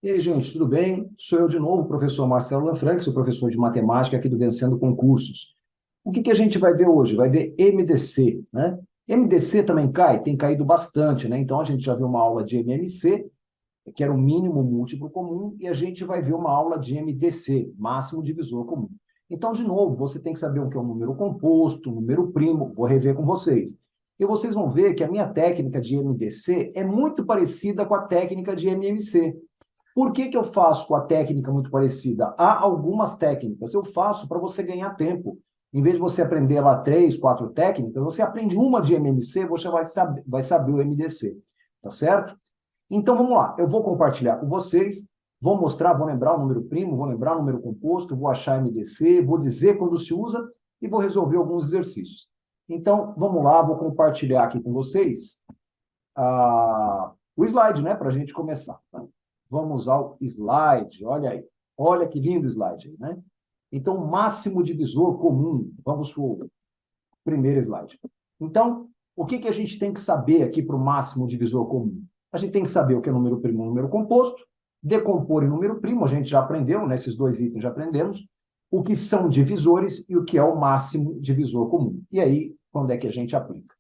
E aí, gente, tudo bem? Sou eu de novo, o professor Marcelo Lanfranc, sou professor de matemática aqui do Vencendo Concursos. O que que a gente vai ver hoje? Vai ver MDC, né? MDC também cai, tem caído bastante, né? Então a gente já viu uma aula de MMC, que era o mínimo múltiplo comum, e a gente vai ver uma aula de MDC, máximo divisor comum. Então, de novo, você tem que saber o que é um número composto, um número primo, vou rever com vocês. E vocês vão ver que a minha técnica de MDC é muito parecida com a técnica de MMC. Por que que eu faço com a técnica muito parecida? Há algumas técnicas. Eu faço para você ganhar tempo. Em vez de você aprender lá três, quatro técnicas, você aprende uma de MMC, você vai saber o MDC. Tá certo? Então vamos lá. Eu vou compartilhar com vocês, vou mostrar, vou lembrar o número primo, vou lembrar o número composto, vou achar MDC, vou dizer quando se usa e vou resolver alguns exercícios. Então vamos lá, vou compartilhar aqui com vocês o slide, né, para a gente começar. Tá? Vamos ao slide, olha aí. Olha que lindo slide aí, né? Então, máximo divisor comum. Vamos para o primeiro slide. Então, o que que a gente tem que saber aqui para o máximo divisor comum? A gente tem que saber o que é número primo e número composto, decompor em número primo, a gente já aprendeu, nesses dois itens já aprendemos, o que são divisores e o que é o máximo divisor comum. E aí, quando é que a gente aplica?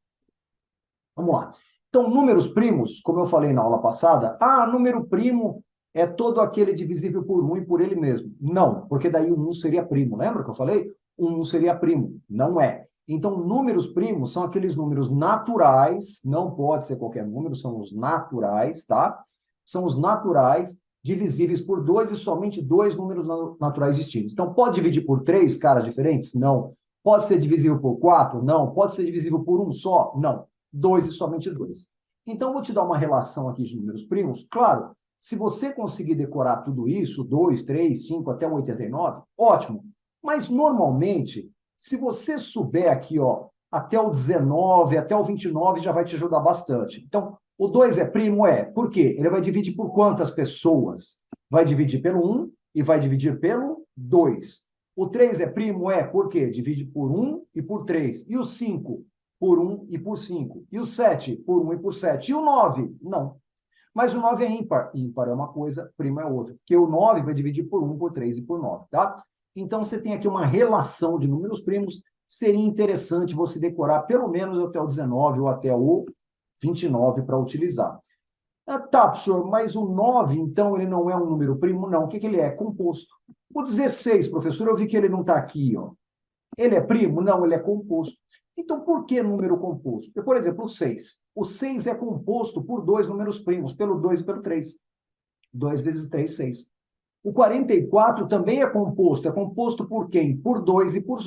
Vamos lá. Então, números primos, como eu falei na aula passada, número primo é todo aquele divisível por um e por ele mesmo. Não, porque daí o 1 seria primo. Lembra que eu falei? O 1 seria primo. Não é. Então, números primos são aqueles números naturais, não pode ser qualquer número, são os naturais, tá? São os naturais divisíveis por 2 e somente dois números naturais distintos. Então, pode dividir por 3 caras diferentes? Não. Pode ser divisível por 4? Não. Pode ser divisível por um só? Não. 2 e somente 2. Então, vou te dar uma relação aqui de números primos. Claro, se você conseguir decorar tudo isso, 2, 3, 5 até o 89, ótimo. Mas, normalmente, se você souber aqui, ó, até o 19, até o 29, já vai te ajudar bastante. Então, o 2 é primo? É. Por quê? Ele vai dividir por quantas pessoas? Vai dividir pelo 1 e vai dividir pelo 2. O 3 é primo? É. Por quê? Divide por 1 e por 3. E o 5? Por 1 e por 5. E o 7? Por 1 e por 7. E o 9? Não. Mas o 9 é ímpar. Ímpar é uma coisa, primo é outra. Porque o 9 vai dividir por 1, por 3 e por 9, tá? Então, você tem aqui uma relação de números primos. Seria interessante você decorar pelo menos até o 19 ou até o 29 para utilizar. Tá, professor, mas o 9, então, ele não é um número primo? Não. O que que ele é? Composto. O 16, professor, eu vi que ele não está aqui, ó. Ele é primo? Não, ele é composto. Então, por que número composto? Por exemplo, o 6. O 6 é composto por dois números primos, pelo 2 e pelo 3. 2 vezes 3, 6. O 44 também é composto por quem? Por 2 e por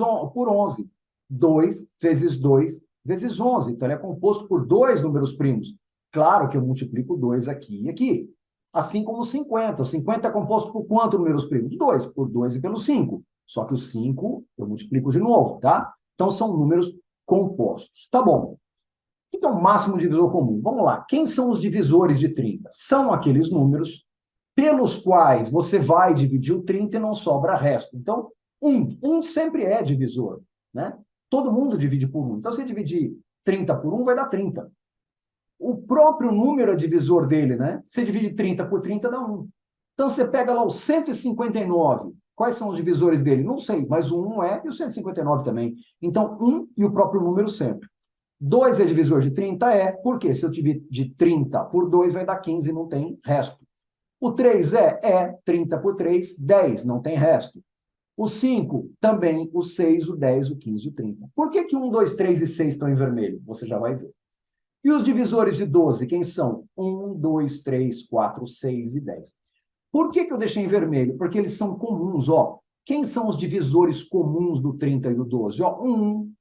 11. 2 vezes 2 vezes 11. Então, ele é composto por dois números primos. Claro que eu multiplico 2 aqui e aqui. Assim como o 50. O 50 é composto por quantos números primos? 2, por 2 e pelo 5. Só que o 5 eu multiplico de novo, tá? Então, são números compostos. Tá bom. O que é o máximo divisor comum? Vamos lá. Quem são os divisores de 30? São aqueles números pelos quais você vai dividir o 30 e não sobra resto. Então, 1. 1 sempre é divisor, né? Todo mundo divide por 1. Então, se dividir 30 por 1, vai dar 30. O próprio número é divisor dele, né? Você divide 30 por 30, dá 1. Então, você pega lá o 159. Quais são os divisores dele? Não sei, mas o 1 é e o 159 também. Então, 1 e o próprio número sempre. 2 é divisor de 30? É. Por quê? Se eu dividir 30 por 2, vai dar 15, não tem resto. O 3 é 30 por 3, 10, não tem resto. O 5 também, o 6, o 10, o 15 e o 30. Por que que 1, 2, 3 e 6 estão em vermelho? Você já vai ver. E os divisores de 12, quem são? 1, 2, 3, 4, 6 e 10. Por que que eu deixei em vermelho? Porque eles são comuns, ó. Quem são os divisores comuns do 30 e do 12? Ó, o 1,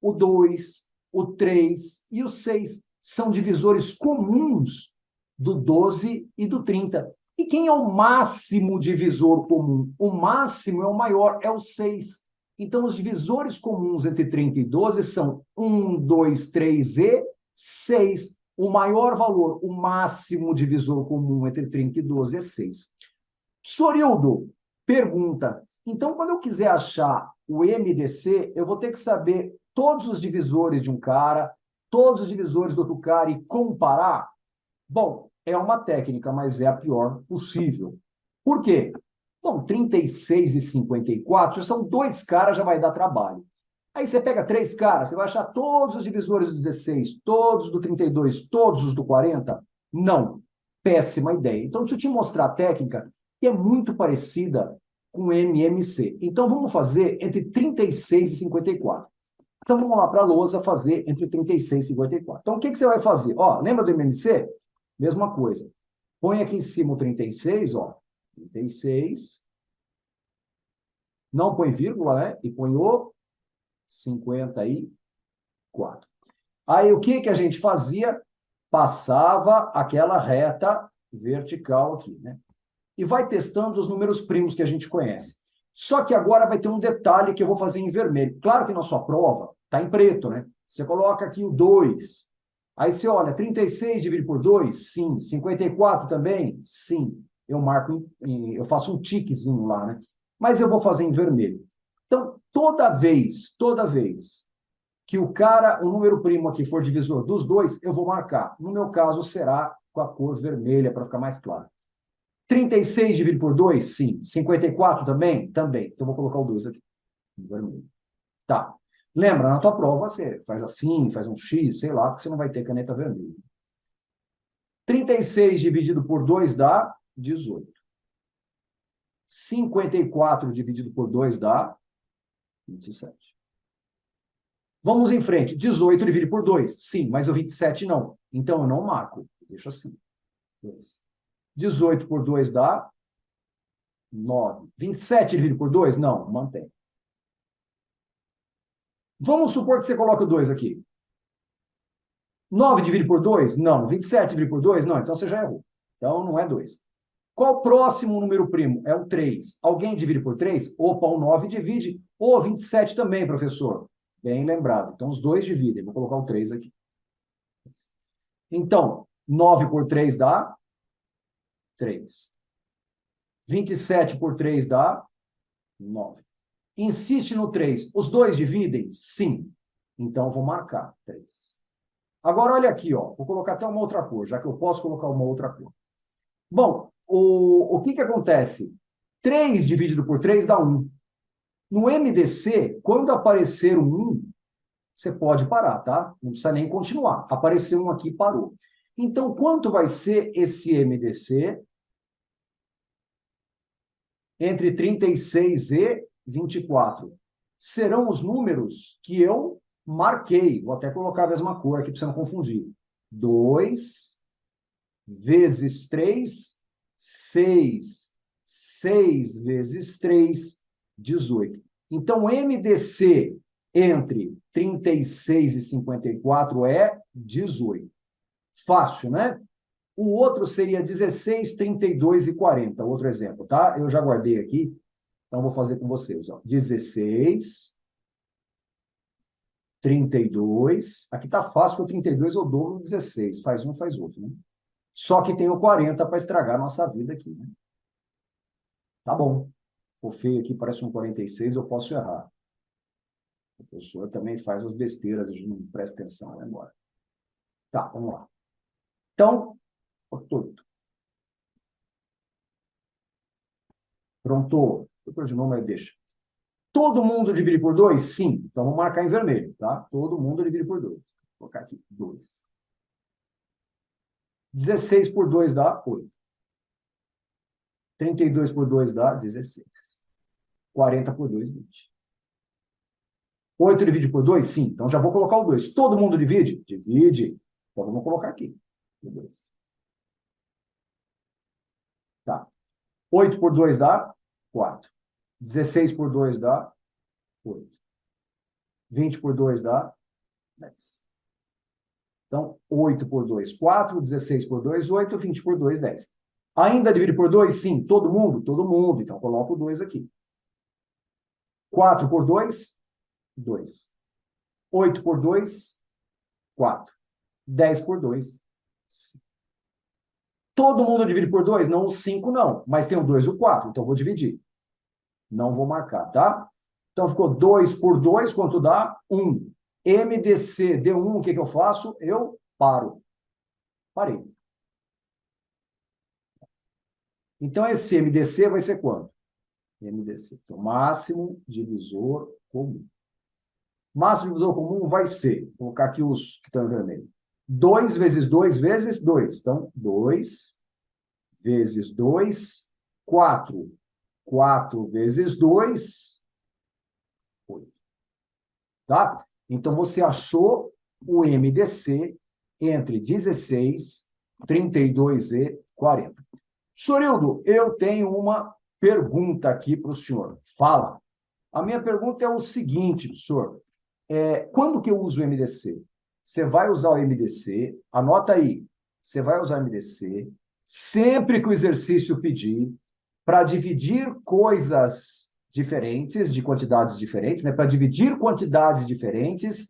o 2, o 3 e o 6 são divisores comuns do 12 e do 30. E quem é o máximo divisor comum? O máximo é o maior, é o 6. Então, os divisores comuns entre 30 e 12 são 1, 2, 3 e 6. O maior valor, o máximo divisor comum entre 30 e 12 é 6. Sorildo pergunta, então quando eu quiser achar o MDC, eu vou ter que saber todos os divisores de um cara, todos os divisores do outro cara e comparar? Bom, É uma técnica, mas é a pior possível. Por quê? Bom, 36 e 54 já são dois caras, já vai dar trabalho. Aí você pega três caras, você vai achar todos os divisores do 16, todos do 32, todos os do 40? Não. Péssima ideia. Então, deixa eu te mostrar a técnica que é muito parecida com MMC. Então, vamos fazer entre 36 e 54. Então, vamos lá para a lousa fazer entre 36 e 54. Então, o que você vai fazer? Ó, lembra do MMC? Mesma coisa. Põe aqui em cima o 36, ó. 36. Não põe vírgula, né? E põe o 54. Aí, o que a gente fazia? Passava aquela reta vertical aqui, né? E vai testando os números primos que a gente conhece. Só que agora vai ter um detalhe que eu vou fazer em vermelho. Claro que na sua prova está em preto, né? Você coloca aqui o 2. Aí você olha, 36 dividido por 2? Sim. 54 também? Sim. Eu marco, eu faço um tiquezinho lá, né? Mas eu vou fazer em vermelho. Então, toda vez que o número primo aqui for divisor dos dois, eu vou marcar. No meu caso, será com a cor vermelha, para ficar mais claro. 36 dividido por 2? Sim. 54 também? Também. Então, vou colocar o 2 aqui, vermelho. Tá. Lembra, na tua prova, você faz assim, faz um X, sei lá, porque você não vai ter caneta vermelha. 36 dividido por 2 dá 18. 54 dividido por 2 dá 27. Vamos em frente. 18 dividido por 2. Sim, mas o 27 não. Então, eu não marco. Deixa assim. 2. 18 por 2 dá 9. 27 dividido por 2? Não, mantém. Vamos supor que você coloque o 2 aqui. 9 dividido por 2? Não. 27 dividido por 2? Não. Então você já errou. Então não é 2. Qual o próximo número primo? É o 3. Alguém divide por 3? Opa, o 9 divide. Ou 27 também, professor. Bem lembrado. Então os dois dividem. Vou colocar o 3 aqui. Então, 9 por 3 dá 3. 27 por 3 dá 9. Insiste no 3. Os dois dividem? Sim. Então, vou marcar 3. Agora, olha aqui, ó. Vou colocar até uma outra cor, já que eu posso colocar uma outra cor. Bom, o que acontece? 3 dividido por 3 dá 1. No MDC, quando aparecer um 1, você pode parar, tá? Não precisa nem continuar. Apareceu um aqui, parou. Então, quanto vai ser esse MDC entre 36 e 24? Serão os números que eu marquei. Vou até colocar a mesma cor aqui para você não confundir. 2 vezes 3, 6. 6 vezes 3, 18. Então, MDC entre 36 e 54 é 18. Fácil, né? O outro seria 16, 32 e 40. Outro exemplo, tá? Eu já guardei aqui, então vou fazer com vocês. Ó. 16, 32. Aqui tá fácil, porque o 32 eu dou no 16. Faz um, faz outro, né? Só que tem o 40 para estragar a nossa vida aqui, né? Tá bom. O feio aqui parece um 46, eu posso errar. O professor também faz as besteiras, a gente não presta atenção, vai embora. Tá, vamos lá. Então, pronto. Depois de novo, aí deixa. Todo mundo divide por 2? Sim. Então, vamos marcar em vermelho, tá? Todo mundo divide por 2. Vou colocar aqui, 2. 16 por 2 dá 8. 32 por 2 dá 16. 40 por 2, 20. 8 divide por 2? Sim. Então, já vou colocar o 2. Todo mundo divide? Divide. Então, vamos colocar aqui. 2. Tá. 8 por 2 dá 4. 16 por 2 dá 8. 20 por 2 dá 10. Então, 8 por 2, 4. 16 por 2, 8. 20 por 2, 10. Ainda divide por 2? Sim. Todo mundo? Todo mundo. Então, coloco o 2 aqui. 4 por 2, 2. 8 por 2, 4. 10 por 2, 5. Todo mundo divide por 2? Não, o 5 não. Mas tem o 2 e o 4, então vou dividir. Não vou marcar, tá? Então ficou 2 por 2, quanto dá? 1. MDC deu 1, o que eu faço? Eu paro. Parei. Então, esse MDC vai ser quanto? MDC. Então, máximo divisor comum. Máximo divisor comum vai ser, vou colocar aqui os que estão em vermelho. 2 vezes 2 vezes 2. Então, 2 vezes 2, 4. 4 vezes 2, 8. Tá? Então, você achou o MDC entre 16, 32 e 40. Sorildo, eu tenho uma pergunta aqui para o senhor. Fala. A minha pergunta é o seguinte, professor. Quando que eu uso o MDC? Você vai usar o MDC, anota aí, você vai usar o MDC sempre que o exercício pedir para dividir coisas diferentes, de quantidades diferentes, né? Para dividir quantidades diferentes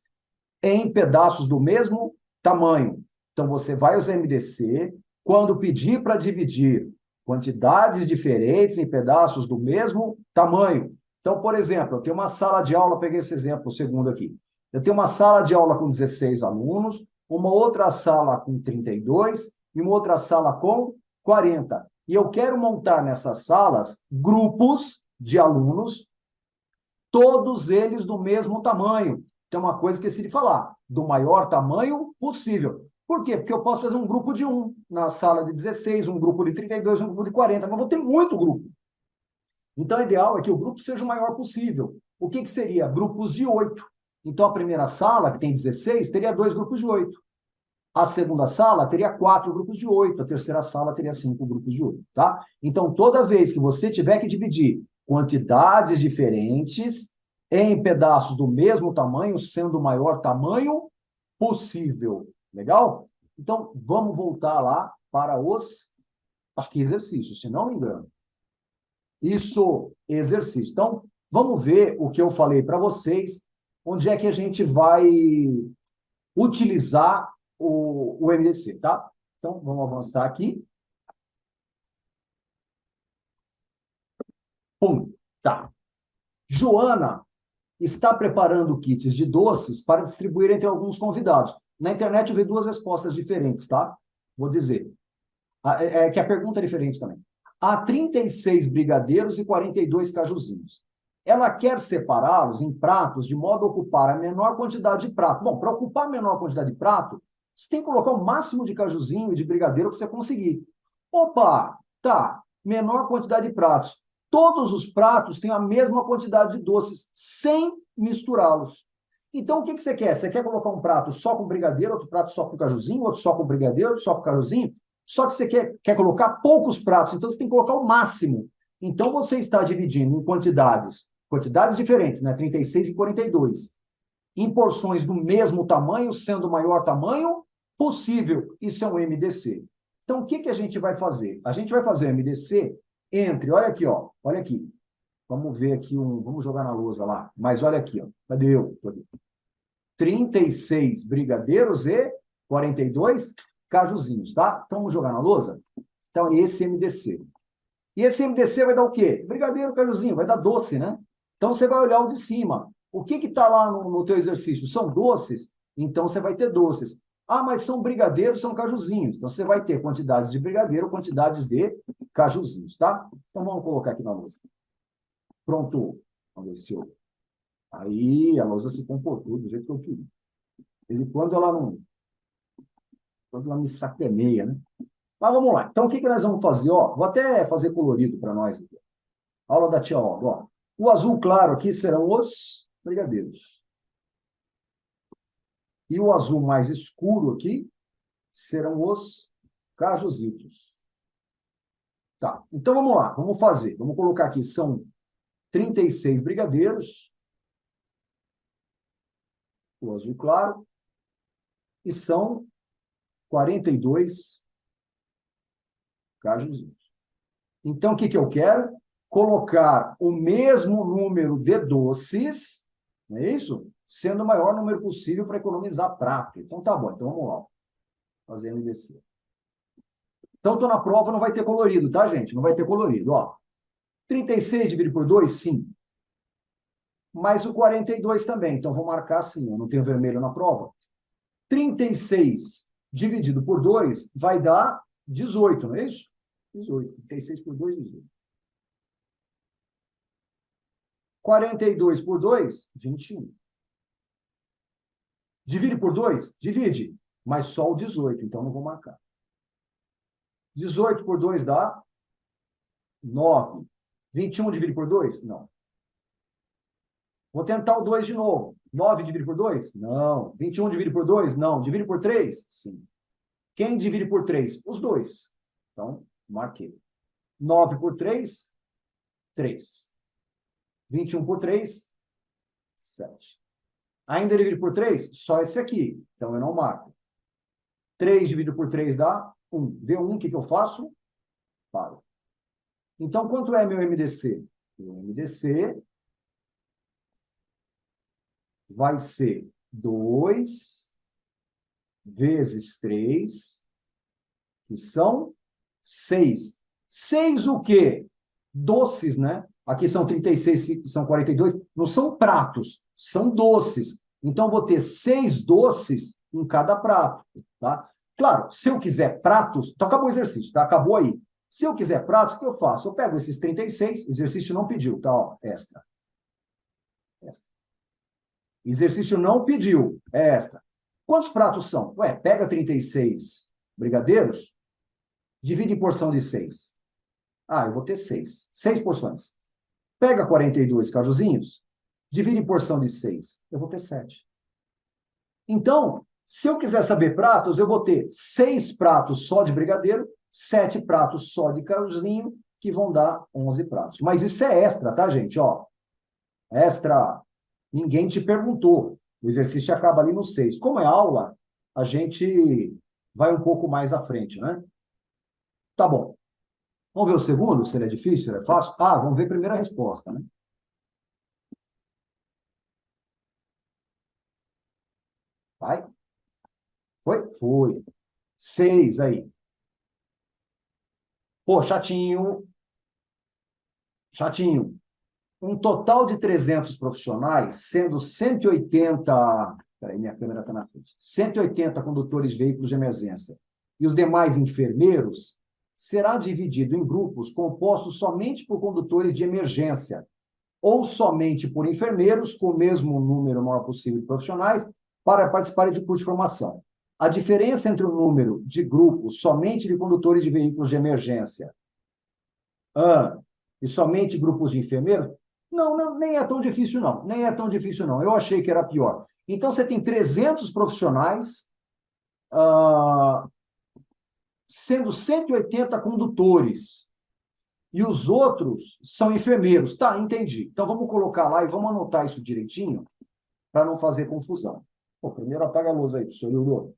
em pedaços do mesmo tamanho. Então, você vai usar MDC quando pedir para dividir quantidades diferentes em pedaços do mesmo tamanho. Então, por exemplo, eu tenho uma sala de aula, peguei esse exemplo, o segundo aqui. Eu tenho uma sala de aula com 16 alunos, uma outra sala com 32 e uma outra sala com 40. E eu quero montar nessas salas grupos de alunos, todos eles do mesmo tamanho. Tem uma coisa que eu esqueci de falar, do maior tamanho possível. Por quê? Porque eu posso fazer um grupo de 1 na sala de 16, um grupo de 32, um grupo de 40, mas vou ter muito grupo. Então, o ideal é que o grupo seja o maior possível. O que seria? Grupos de 8. Então, a primeira sala, que tem 16, teria 2 grupos de 8. A segunda sala teria 4 grupos de 8. A terceira sala teria 5 grupos de 8. Tá? Então, toda vez que você tiver que dividir quantidades diferentes em pedaços do mesmo tamanho, sendo o maior tamanho possível. Legal? Então, vamos voltar lá para os, acho que exercícios, se não me engano. Isso, exercício. Então, vamos ver o que eu falei para vocês, onde é que a gente vai utilizar o MDC, tá? Então, vamos avançar aqui. Pum, tá. Joana está preparando kits de doces para distribuir entre alguns convidados. Na internet eu vi 2 respostas diferentes, tá? Vou dizer. Que a pergunta é diferente também. Há 36 brigadeiros e 42 cajuzinhos. Ela quer separá-los em pratos de modo a ocupar a menor quantidade de prato. Bom, para ocupar a menor quantidade de prato, você tem que colocar o máximo de cajuzinho e de brigadeiro que você conseguir. Opa, tá, menor quantidade de pratos. Todos os pratos têm a mesma quantidade de doces, sem misturá-los. Então, o que você quer? Você quer colocar um prato só com brigadeiro, outro prato só com cajuzinho, outro só com brigadeiro, outro só com cajuzinho? Só que você quer colocar poucos pratos, então você tem que colocar o máximo. Então, você está dividindo em quantidades diferentes, né? 36 e 42, em porções do mesmo tamanho, sendo o maior tamanho possível. Isso é um MDC. Então, o que a gente vai fazer? A gente vai fazer o MDC entre, olha aqui, ó, olha aqui. Vamos ver aqui, vamos jogar na lousa lá. Mas olha aqui, ó. Cadê eu? 36 brigadeiros e 42 cajuzinhos, tá? Então, vamos jogar na lousa? Então, esse MDC. E esse MDC vai dar o quê? Brigadeiro, cajuzinho, vai dar doce, né? Então, você vai olhar o de cima. O que está lá no teu exercício? São doces? Então, você vai ter doces. Ah, mas são brigadeiros, são cajuzinhos. Então, você vai ter quantidades de brigadeiro, quantidades de cajuzinhos, tá? Então, vamos colocar aqui na lousa. Pronto. Vamos ver se eu... Aí, a lousa se comportou do jeito que eu queria. De vez em quando ela não... Quando ela me sacaneia, né? Mas vamos lá. Então, o que nós vamos fazer? Ó, vou até fazer colorido para nós aqui. Aula da tia Olga. Ó. O azul claro aqui serão os brigadeiros. E o azul mais escuro aqui serão os cajuzitos. Tá. Então, vamos lá. Vamos fazer. Vamos colocar aqui. São 36 brigadeiros. O azul claro. E são 42 cajuzinhos. Então, o que eu quero? Colocar o mesmo número de doces, não é isso? Sendo o maior número possível para economizar prato. Então, tá bom. Então, vamos lá. Fazer MDC. Então, estou na prova, não vai ter colorido, tá, gente? Não vai ter colorido, ó. 36 dividido por 2, sim. Mas o 42 também. Então, vou marcar assim, eu não tenho vermelho na prova. 36 dividido por 2 vai dar 18, não é isso? 18. 36 por 2, 18. 42 por 2, 21. Divide por 2? Divide. Mas só o 18, então não vou marcar. 18 por 2 dá 9. 21 divide por 2? Não. Vou tentar o 2 de novo. 9 divide por 2? Não. 21 divide por 2? Não. Divide por 3? Sim. Quem divide por 3? Os dois. Então, marquei. 9 por 3? 3. 21 por 3? 7. Ainda divide por 3? Só esse aqui. Então, eu não marco. 3 dividido por 3 dá 1. Deu 1, o que eu faço? Paro. Então, quanto é meu MDC? O MDC vai ser 2 vezes 3, que são 6. 6 o quê? Doces, né? Aqui são 36, são 42. Não são pratos, são doces. Então, vou ter 6 doces em cada prato, tá? Claro, se eu quiser pratos... Então, acabou o exercício, tá? Acabou aí. Se eu quiser pratos, o que eu faço? Eu pego esses 36, exercício não pediu, tá? Ó, extra. Extra. Exercício não pediu, é extra. Quantos pratos são? Ué, pega 36 brigadeiros, divide em porção de 6. Ah, eu vou ter 6. 6 porções. Pega 42 cajuzinhos, divide em porção de 6. Eu vou ter 7. Então, se eu quiser saber pratos, eu vou ter 6 pratos só de brigadeiro, 7 pratos só de cajuzinho, que vão dar 11 pratos. Mas isso é extra, tá, gente? Ó, extra. Ninguém te perguntou. O exercício acaba ali no 6. Como é aula, a gente vai um pouco mais à frente, né? Tá bom. Vamos ver o segundo, se ele é difícil, se ele é fácil? Ah, vamos ver a primeira resposta, né? Vai? Foi? Foi. 6 aí. Pô, chatinho. Chatinho. Um total de 300 profissionais, sendo 180... Peraí, minha câmera está na frente. 180 condutores de veículos de emergência e os demais enfermeiros, será dividido em grupos compostos somente por condutores de emergência ou somente por enfermeiros, com o mesmo número maior possível de profissionais, para participarem de curso de formação. A diferença entre o número de grupos somente de condutores de veículos de emergência e somente grupos de enfermeiros, não, nem é tão difícil, não. Nem é tão difícil, não. Eu achei que era pior. Então, você tem 300 profissionais, sendo 180 condutores. E os outros são enfermeiros. Tá, entendi. Então, vamos colocar lá e vamos anotar isso direitinho para não fazer confusão. Pô, primeiro apaga a luz aí, professor Eudoro.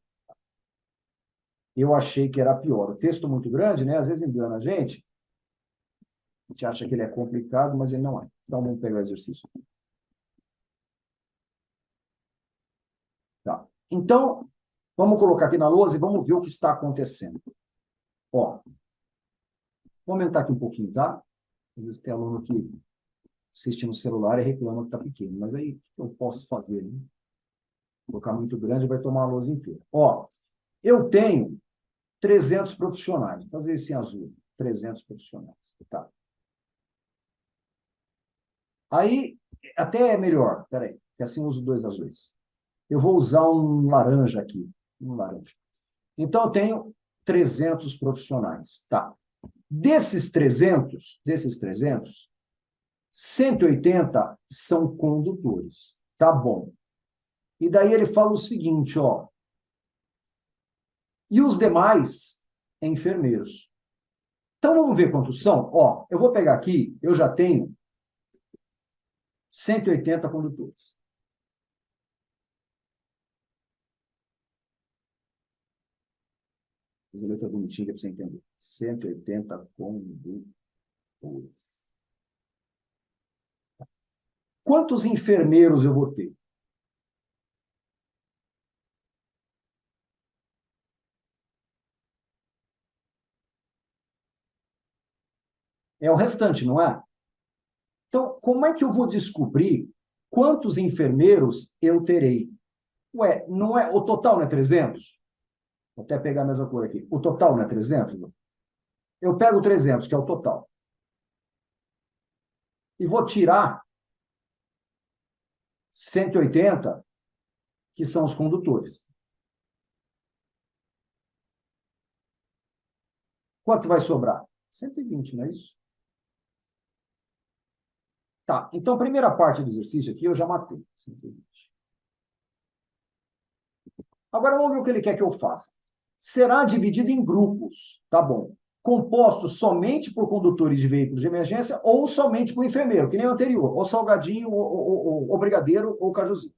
Eu achei que era pior. O texto muito grande, né? Às vezes engana a gente. A gente acha que ele é complicado, mas ele não é. Então, vamos pegar o exercício. Tá. Então, vamos colocar aqui na lousa e vamos ver o que está acontecendo. Ó, vou aumentar aqui um pouquinho, tá? Às vezes tem aluno que assiste no celular e reclama que está pequeno. Mas aí, o que eu posso fazer? Né? Colocar muito grande vai tomar a lousa inteira. Ó, eu tenho 300 profissionais. Vou fazer esse em azul. 300 profissionais. Tá. Aí, até é melhor. Peraí, que assim eu uso 2 azuis. Eu vou usar um laranja aqui. Um laranja. Então, eu tenho 300 profissionais. Tá. Desses 300, 180 são condutores. Tá bom. E daí ele fala o seguinte, ó. E os demais, enfermeiros. Então, vamos ver quantos são? Ó, eu vou pegar aqui, eu já tenho 180 condutores. Fiz a letra bonitinha para você entender. 180 condutores. Quantos enfermeiros eu vou ter? É o restante, não é? Então, como é que eu vou descobrir quantos enfermeiros eu terei? Ué, não é, o total não é 300? Vou até pegar a mesma cor aqui. O total não é 300? Eu pego 300, que é o total, e vou tirar 180, que são os condutores. Quanto vai sobrar? 120, não é isso? Tá, então a primeira parte do exercício aqui eu já matei. 120. Agora vamos ver o que ele quer que eu faça. Será dividido em grupos, tá bom? Compostos somente por condutores de veículos de emergência ou somente por enfermeiro, que nem o anterior, ou salgadinho, ou brigadeiro, ou cajuzinho.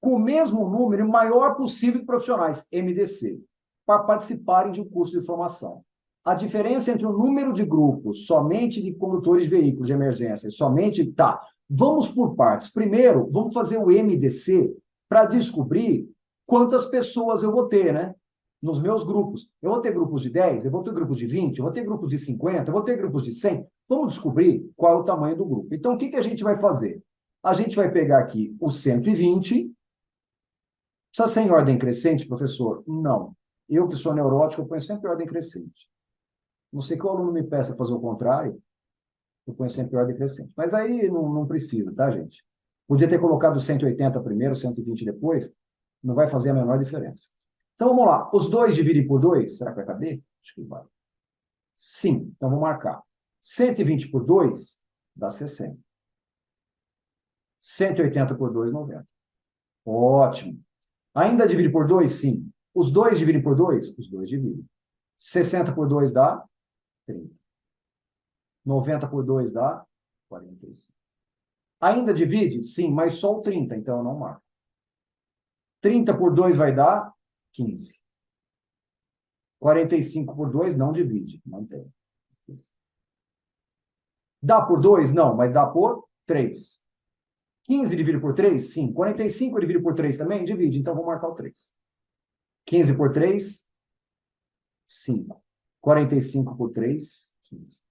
Com o mesmo número maior possível de profissionais, MDC, para participarem de um curso de formação. A diferença entre o número de grupos somente de condutores de veículos de emergência, somente, tá, vamos por partes. Primeiro, vamos fazer o MDC para descobrir quantas pessoas eu vou ter, né? Nos meus grupos. Eu vou ter grupos de 10, eu vou ter grupos de 20, eu vou ter grupos de 50, eu vou ter grupos de 100. Vamos descobrir qual é o tamanho do grupo. Então, o que a gente vai fazer? A gente vai pegar aqui o 120. Precisa ser em ordem crescente, professor? Não. Eu, que sou neurótico, eu ponho sempre em ordem crescente. Não sei que o aluno me peça fazer o contrário, eu ponho sempre em ordem crescente. Mas aí não precisa, tá, gente? Podia ter colocado 180 primeiro, 120 depois, não vai fazer a menor diferença. Então, vamos lá. Os 2 dividem por 2, será que vai caber? Acho que vai. Sim, então vou marcar. 120 por 2 dá 60. 180 por 2, 90. Ótimo. Ainda divide por 2? Sim. Os 2 dividem por 2? Os 2 dividem. 60 por 2 dá 30. 90 por 2 dá 45. Ainda divide? Sim, mas só o 30, então eu não marco. 30 por 2 vai dar 15. 45 por 2 não divide, mantém. Dá por 2? Não, mas dá por 3. 15 dividido por 3? Sim. 45 dividido por 3 também? Divide, então vou marcar o 3. 15 por 3? 5. 45 por 3? 15.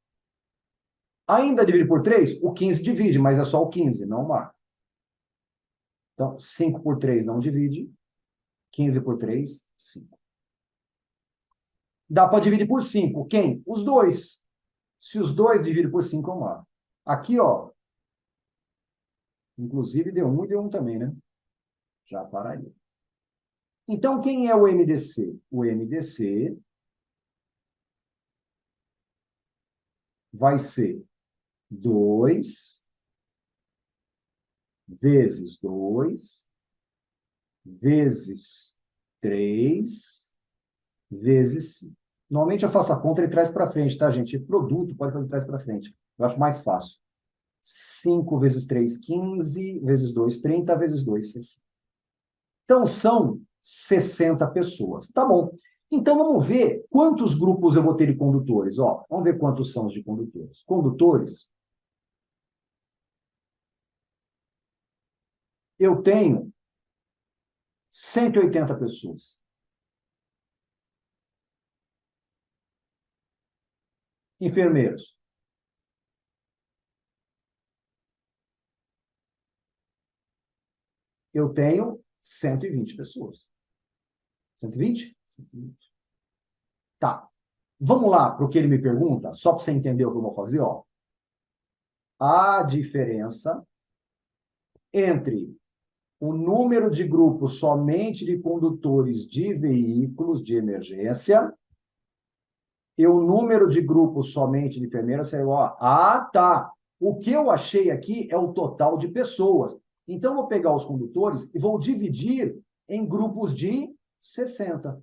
Ainda divide por 3? O 15 divide, mas é só o 15, não marca. Então, 5 por 3 não divide. 15 por 3, 5. Dá para dividir por 5. Quem? Os 2. Se os 2 dividem por 5, eu marco. Aqui, ó. Inclusive, deu 1 e deu 1 também, né? Já pararia. Então, quem é o MDC? O MDC vai ser 2 vezes 2 vezes 3 vezes 5. Normalmente eu faço a conta e traz para frente, tá, gente? Produto pode fazer trás para frente. Eu acho mais fácil. 5 vezes 3, 15, vezes 2, 30, vezes 2, 60. Então, são 60 pessoas. Tá bom. Então, vamos ver quantos grupos eu vou ter de condutores. Ó, vamos ver quantos são os de condutores. Condutores, eu tenho 180 pessoas. Enfermeiros, eu tenho 120 pessoas. 120? 120. Tá. Vamos lá para o que ele me pergunta, só para você entender o que eu vou fazer, ó. A diferença entre o número de grupos somente de condutores de veículos de emergência e o número de grupos somente de enfermeiras é igual a... Ah, tá. O que eu achei aqui é o total de pessoas. Então, eu vou pegar os condutores e vou dividir em grupos de 60.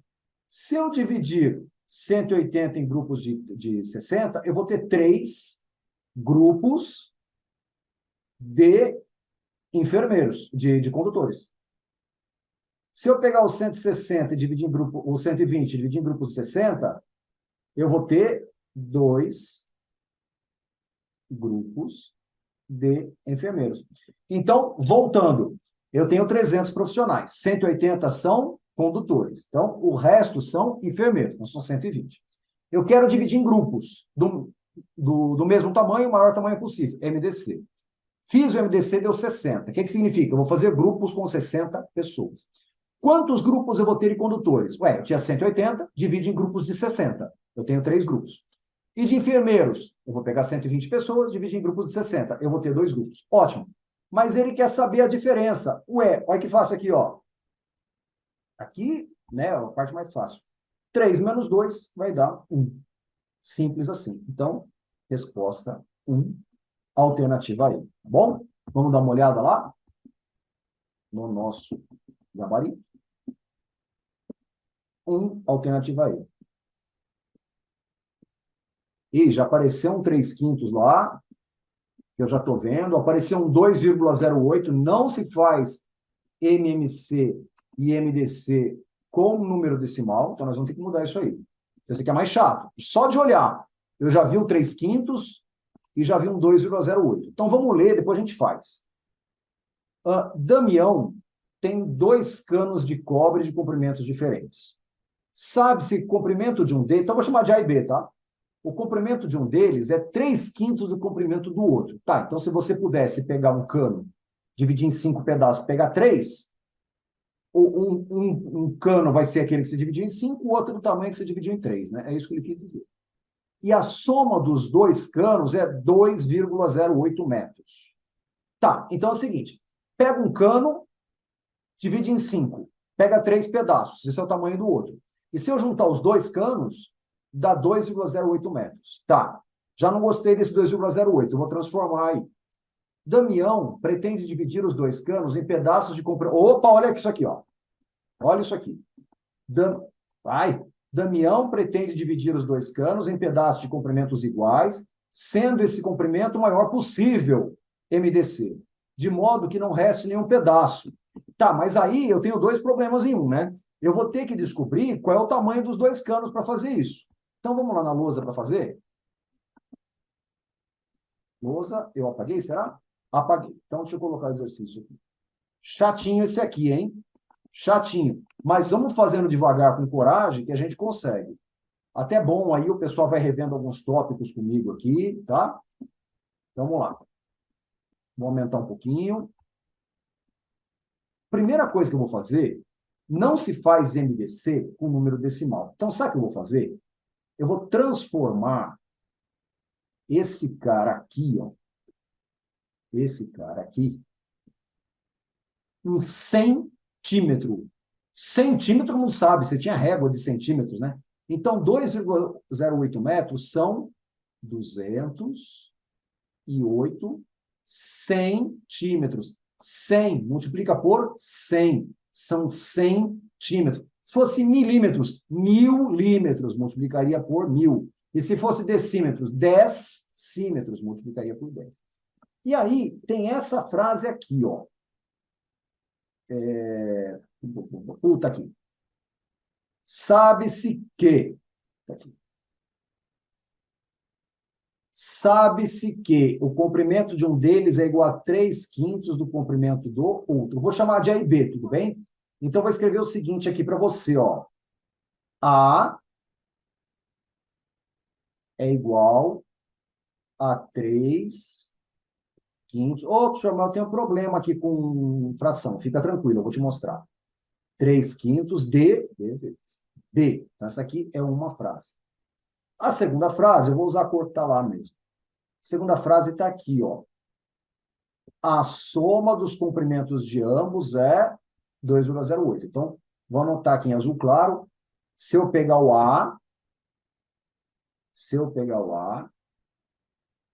Se eu dividir 180 em grupos de 60, eu vou ter 3 grupos de enfermeiros, de condutores. Se eu pegar os 160 e dividir em grupo, os 120 e dividir em grupos de 60, eu vou ter 2 grupos de enfermeiros. Então, voltando, eu tenho 300 profissionais, 180 são condutores. Então, o resto são enfermeiros, então são 120. Eu quero dividir em grupos do mesmo tamanho, o maior tamanho possível, MDC. Fiz o MDC, deu 60. O que significa? Eu vou fazer grupos com 60 pessoas. Quantos grupos eu vou ter de condutores? Ué, eu tinha 180, divide em grupos de 60. Eu tenho 3 grupos. E de enfermeiros? Eu vou pegar 120 pessoas, dividir em grupos de 60. Eu vou ter 2 grupos. Ótimo. Mas ele quer saber a diferença. Ué, olha que fácil aqui, ó. Aqui, né, a parte mais fácil. 3 menos 2 vai dar 1. Simples assim. Então, resposta 1, alternativa aí. Tá bom? Vamos dar uma olhada lá no nosso gabarito. 1, alternativa aí. E já apareceu um 3/5 lá, que eu já estou vendo. Apareceu um 2,08. Não se faz MMC e MDC com número decimal. Então, nós vamos ter que mudar isso aí. Esse aqui é mais chato. Só de olhar, eu já vi um 3/5 e já vi um 2,08. Então, vamos ler, depois a gente faz. Damião tem 2 canos de cobre de comprimentos diferentes. Sabe-se o comprimento de um deles... Então, vou chamar de A e B, tá? O comprimento de um deles é 3/5 do comprimento do outro. Tá, então se você pudesse pegar um cano, dividir em 5 pedaços, pegar 3, um cano vai ser aquele que você dividiu em 5, o outro do tamanho que você dividiu em 3, né? É isso que ele quis dizer. E a soma dos 2 canos é 2,08 metros. Tá, então é o seguinte, pega um cano, divide em 5, pega 3 pedaços, esse é o tamanho do outro. E se eu juntar os 2 canos, dá 2,08 metros. Tá, já não gostei desse 2,08, eu vou transformar aí. Damião pretende dividir os 2 canos em pedaços de comprimento. Opa, olha isso aqui, ó. Olha isso aqui. Damião pretende dividir os 2 canos em pedaços de comprimentos iguais, sendo esse comprimento o maior possível, MDC, de modo que não reste nenhum pedaço. Tá, mas aí eu tenho 2 problemas em um, né? Eu vou ter que descobrir qual é o tamanho dos 2 canos para fazer isso. Então, vamos lá na lousa para fazer? Lousa, eu apaguei, será? Apaguei. Então, deixa eu colocar o exercício aqui. Chatinho esse aqui, hein? Chatinho. Mas vamos fazendo devagar, com coragem, que a gente consegue. Até bom, aí o pessoal vai revendo alguns tópicos comigo aqui, tá? Então, vamos lá. Vou aumentar um pouquinho. Primeira coisa que eu vou fazer, não se faz MDC com número decimal. Então, sabe o que eu vou fazer? Eu vou transformar esse cara aqui, ó, esse cara aqui, em centímetro. Centímetro não sabe, você tinha régua de centímetros, né? Então, 2,08 metros são 208 centímetros. 100 multiplica por 100, são centímetros. Se fosse milímetros, milímetros, multiplicaria por 1.000. E se fosse decímetros, decímetros, multiplicaria por 10. E aí, tem essa frase aqui, ó. Puta aqui. Sabe-se que... Aqui. Sabe-se que o comprimento de um deles é igual a 3/5 do comprimento do outro. Vou chamar de A e B, tudo bem? Então, vou escrever o seguinte aqui para você, ó. A é igual a 3/5. Ô, professor, mas eu tenho um problema aqui com fração. Fica tranquilo, eu vou te mostrar. 3/5 de vezes B. Então, essa aqui é uma frase. A segunda frase, eu vou usar a cor que está lá mesmo. A segunda frase está aqui, ó. A soma dos comprimentos de ambos é 2,08. Então, vou anotar aqui em azul claro. Se eu pegar o A,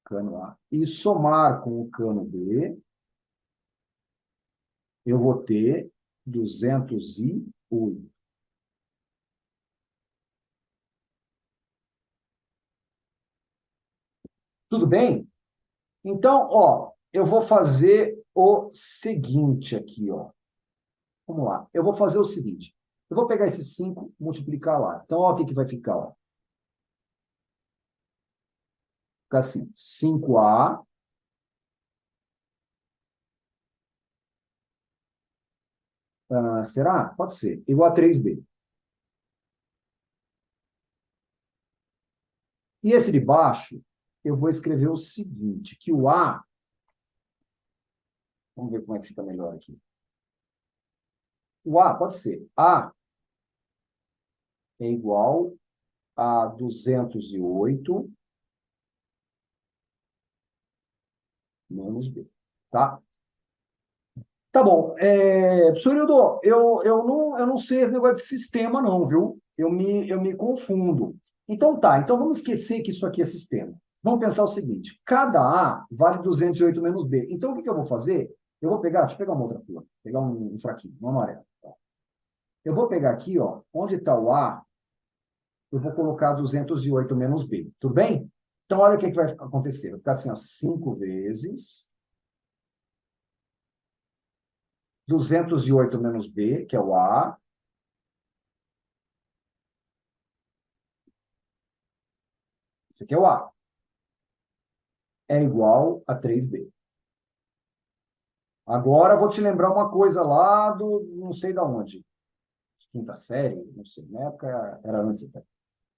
cano A, e somar com o cano B, eu vou ter 208. Tudo bem? Então, ó, eu vou fazer o seguinte aqui, ó. Vamos lá. Eu vou fazer o seguinte. Eu vou pegar esses 5 e multiplicar lá. Então, ó, o que que vai ficar, ó. Fica assim, 5A será? Pode ser. Igual a 3B. E esse de baixo, eu vou escrever o seguinte, que o A... Vamos ver como é que fica melhor aqui. O A, pode ser. A é igual a 208 menos B. Tá? Tá bom. Professor Hildo, eu não sei esse negócio de sistema, não, viu? Eu me confundo. Então tá, então vamos esquecer que isso aqui é sistema. Vamos pensar o seguinte: cada A vale 208 menos B. Então o que que eu vou fazer? Eu vou pegar, deixa eu pegar uma outra cor, pegar um fraquinho, um amarelo. Tá? Eu vou pegar aqui, ó, onde está o A, eu vou colocar 208 menos B. Tudo bem? Então olha o que que vai acontecer. Vai ficar assim, ó, 5 vezes 208 menos B, que é o A. Esse aqui é o A. É igual a 3B. Agora vou te lembrar uma coisa lá do não sei da onde. Quinta série, não sei, na época era antes até.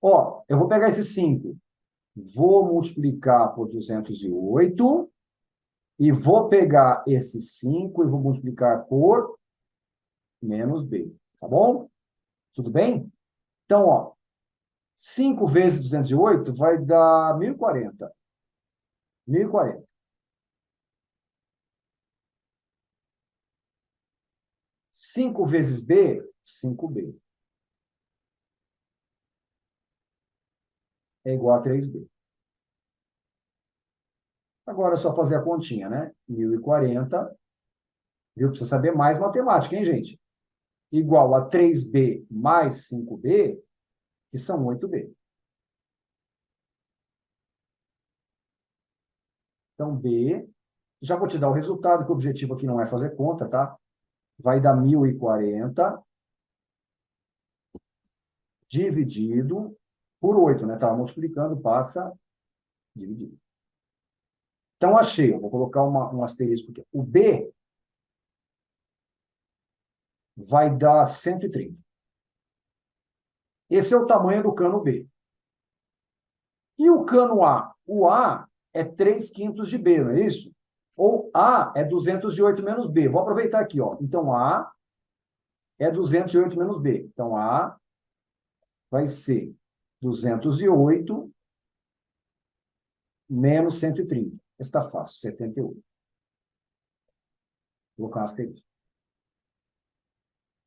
Ó, eu vou pegar esse 5, vou multiplicar por 208 e vou pegar esse 5 e vou multiplicar por menos B, tá bom? Tudo bem? Então, ó, 5 vezes 208 vai dar 1040. 1040. 5 vezes B, 5B. É igual a 3B. Agora é só fazer a continha, né? 1040, viu? Precisa saber mais matemática, hein, gente? Igual a 3B mais 5B, que são 8B. Então, B, já vou te dar o resultado, que o objetivo aqui não é fazer conta, tá? Vai dar 1040 dividido por 8, né? Estava multiplicando, passa dividido. Então, achei. Eu vou colocar um asterisco aqui. O B vai dar 130. Esse é o tamanho do cano B. E o cano A? O A é 3 quintos de B, não é isso? Ou A é 208 menos B. Vou aproveitar aqui, ó. Então, A é 208 menos B. Então, A vai ser 208 menos 130. Está fácil, 78. Vou colocar um asterisco.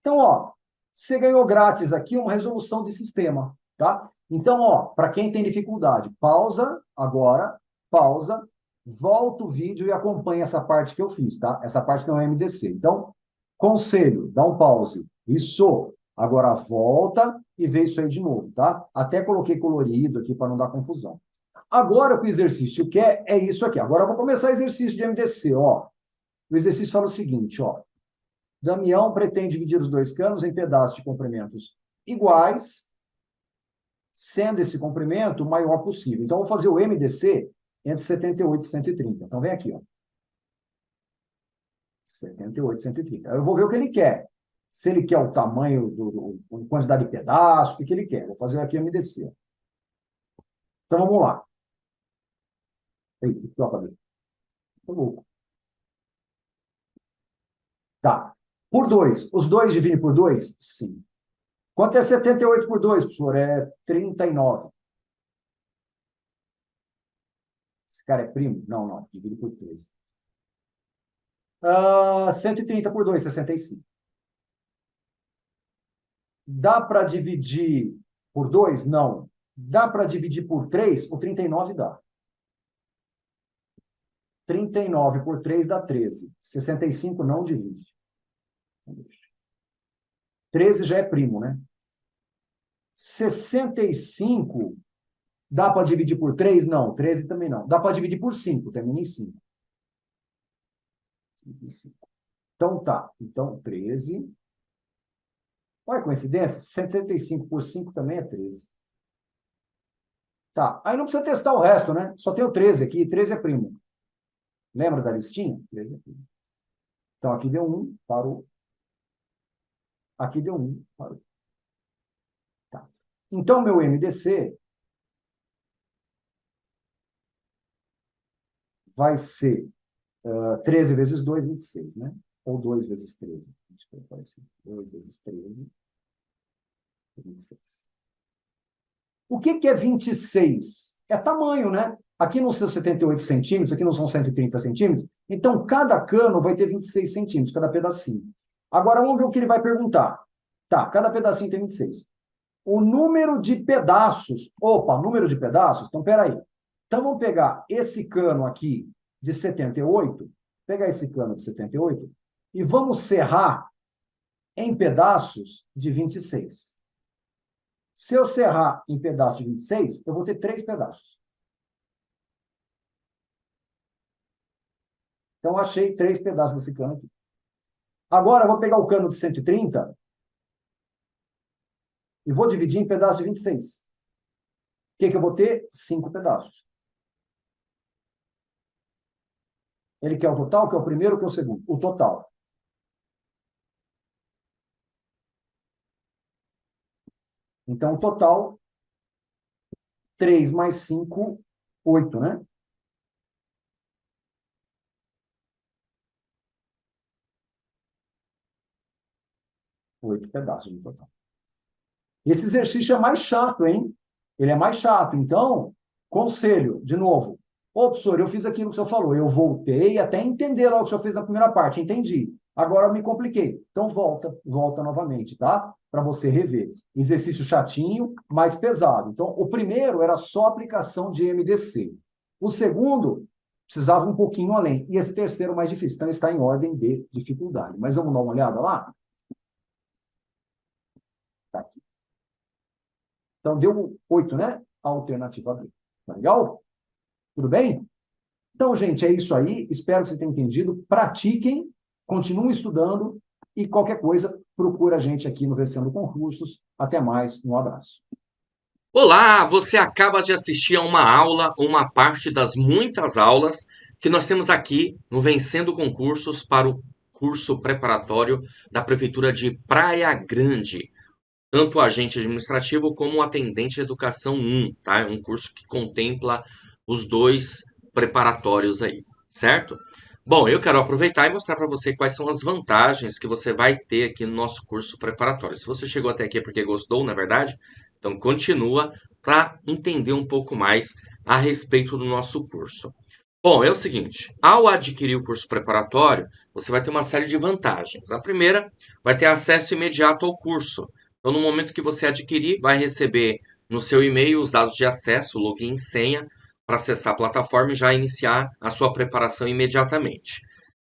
Então, ó, você ganhou grátis aqui uma resolução de sistema, tá? Então, ó, para quem tem dificuldade, pausa agora, pausa, volta o vídeo e acompanha essa parte que eu fiz, tá? Essa parte não é MDC. Então, conselho, dá um pause. Isso. Agora volta e vê isso aí de novo, tá? Até coloquei colorido aqui para não dar confusão. Agora o que o exercício quer é isso aqui. Agora eu vou começar o exercício de MDC, ó. O exercício fala o seguinte, ó. Damião pretende dividir os dois canos em pedaços de comprimentos iguais, sendo esse comprimento o maior possível. Então, eu vou fazer o MDC entre 78 e 130. Então, vem aqui, ó. 78 e 130. Eu vou ver o que ele quer. Se ele quer o tamanho, a quantidade de pedaços, o que ele quer. Vou fazer aqui o MDC. Então, vamos lá. Eita, que eu apaguei. Tô louco. Tá. Por 2. Os dois dividem por 2? Sim. Quanto é 78 por 2, professor? É 39. Esse cara é primo? Não, não. Divide por 13. 130 por 2, 65. Dá para dividir por 2? Não. Dá para dividir por 3? O 39 dá. 39 por 3 dá 13. 65 não divide. 13 já é primo, né? 65 dá para dividir por 3? Não. 13 também não. Dá para dividir por 5, termina em 5. Então tá. Então 13. Olha a coincidência. 65 por 5 também é 13. Tá. Aí não precisa testar o resto, né? Só tem o 13 aqui. 13 é primo. Lembra da listinha? 13 é primo. Então aqui deu 1, parou. Aqui deu 1, parou. Tá. Então meu MDC vai ser 13 vezes 2, 26, né? Ou 2 vezes 13. Acho que eu falei assim. 2 vezes 13, 26. O que é 26 é tamanho, né? Aqui não são 78 centímetros, aqui não são 130 centímetros. Então, cada cano vai ter 26 centímetros, cada pedacinho. Agora, vamos ver o que ele vai perguntar. Tá, cada pedacinho tem 26. O número de pedaços. Opa, número de pedaços? Então, peraí. Então, vamos pegar esse cano aqui de 78, pegar esse cano de 78 e vamos serrar em pedaços de 26. Se eu serrar em pedaços de 26, eu vou ter 3 pedaços. Então, achei 3 pedaços desse cano aqui. Agora, eu vou pegar o cano de 130 e vou dividir em pedaços de 26. O que eu vou ter? 5 pedaços. Ele quer o total, que é o primeiro, que é o segundo. O total. Então, o total, 3 mais 5, 8, né? Oito pedaços no total. Esse exercício é mais chato, hein? Ele é mais chato. Então, conselho, de novo. Ô, professor, eu fiz aquilo que o senhor falou. Eu voltei até entender lá o que o senhor fez na primeira parte. Entendi. Agora eu me compliquei. Então, volta novamente, tá? Para você rever. Exercício chatinho, mais pesado. Então, o primeiro era só aplicação de MDC. O segundo precisava um pouquinho além. E esse terceiro mais difícil. Então, está em ordem de dificuldade. Mas vamos dar uma olhada lá? Tá aqui. Então, deu 8, né? Alternativa B. Tá legal? Tudo bem? Então, gente, é isso aí. Espero que você tenha entendido. Pratiquem, continuem estudando e qualquer coisa, procura a gente aqui no Vencendo Concursos. Até mais. Um abraço. Olá, você acaba de assistir a uma aula, uma parte das muitas aulas que nós temos aqui no Vencendo Concursos para o curso preparatório da Prefeitura de Praia Grande. Tanto o agente administrativo como o atendente de educação 1, tá? É um curso que contempla os dois preparatórios aí, certo? Bom, eu quero aproveitar e mostrar para você quais são as vantagens que você vai ter aqui no nosso curso preparatório. Se você chegou até aqui é porque gostou, na verdade, então continua para entender um pouco mais a respeito do nosso curso. Bom, é o seguinte, ao adquirir o curso preparatório, você vai ter uma série de vantagens. A primeira, vai ter acesso imediato ao curso. Então, no momento que você adquirir, vai receber no seu e-mail os dados de acesso, login e senha, para acessar a plataforma e já iniciar a sua preparação imediatamente.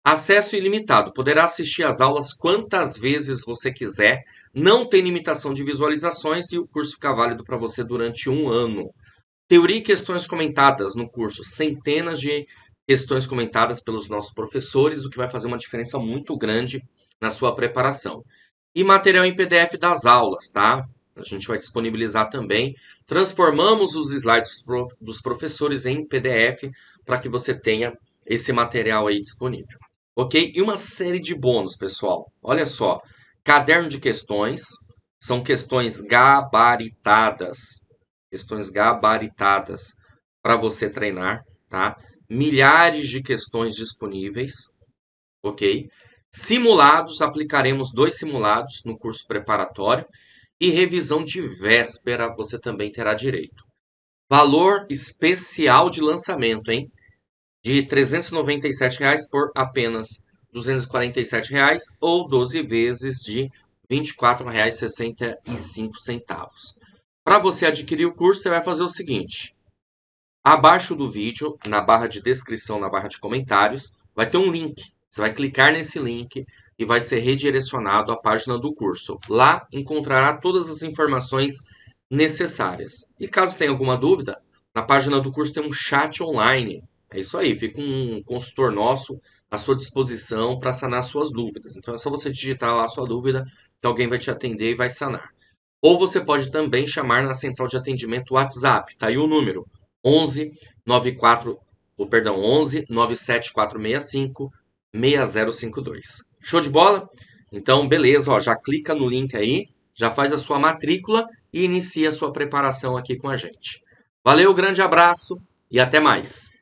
Acesso ilimitado. Poderá assistir às aulas quantas vezes você quiser. Não tem limitação de visualizações e o curso fica válido para você durante um ano. Teoria e questões comentadas no curso. Centenas de questões comentadas pelos nossos professores, o que vai fazer uma diferença muito grande na sua preparação. E material em PDF das aulas, tá? A gente vai disponibilizar também. Transformamos os slides dos professores em PDF para que você tenha esse material aí disponível. Ok? E uma série de bônus, pessoal. Olha só. Caderno de questões. São questões gabaritadas. Questões gabaritadas para você treinar, tá? Milhares de questões disponíveis, ok? Simulados, aplicaremos 2 simulados no curso preparatório e revisão de véspera você também terá direito. Valor especial de lançamento, hein? De R$ 397 por apenas R$ 247 ou 12 vezes de R$ 24,65. Para você adquirir o curso, você vai fazer o seguinte: abaixo do vídeo, na barra de descrição, na barra de comentários, vai ter um link. Você vai clicar nesse link e vai ser redirecionado à página do curso. Lá encontrará todas as informações necessárias. E caso tenha alguma dúvida, na página do curso tem um chat online. É isso aí, fica um consultor nosso à sua disposição para sanar suas dúvidas. Então é só você digitar lá a sua dúvida que alguém vai te atender e vai sanar. Ou você pode também chamar na central de atendimento WhatsApp, tá aí o número 11 94, ou perdão, 11 97465 6052. Show de bola? Então, beleza, ó, já clica no link aí, já faz a sua matrícula e inicia a sua preparação aqui com a gente. Valeu, grande abraço e até mais.